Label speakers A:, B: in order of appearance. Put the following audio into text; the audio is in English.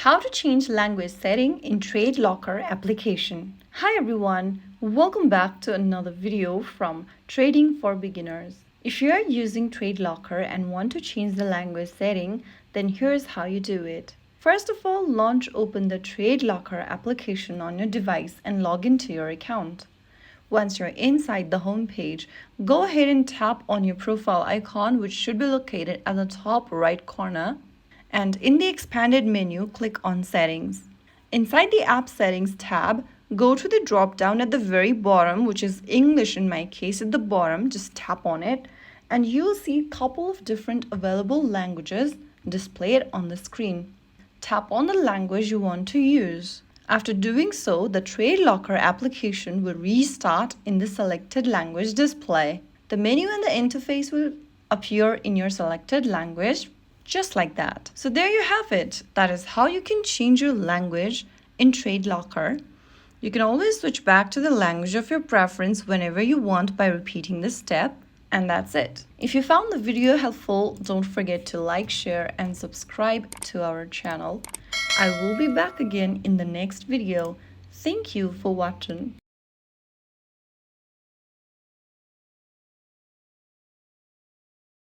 A: How to change language setting in TradeLocker application. Hi everyone, welcome back to another video from Trading for Beginners. If you are using TradeLocker and want to change the language setting, then here's how you do it. First of all, open the TradeLocker application on your device and log into your account. Once you're inside the home page, go ahead and tap on your profile icon, which should be located at the top right corner. And in the expanded menu, click on Settings. Inside the App Settings tab, go to the drop down at the very bottom, which is English in my case at the bottom. Just tap on it and you'll see a couple of different available languages displayed on the screen. Tap on the language you want to use. After doing so, the TradeLocker application will restart in the selected language display. The menu and the interface will appear in your selected language, just like that. So there you have it. That is how you can change your language in TradeLocker. You can always switch back to the language of your preference whenever you want by repeating this step. And that's it. If you found the video helpful, don't forget to like, share, and subscribe to our channel. I will be back again in the next video. Thank you for watching.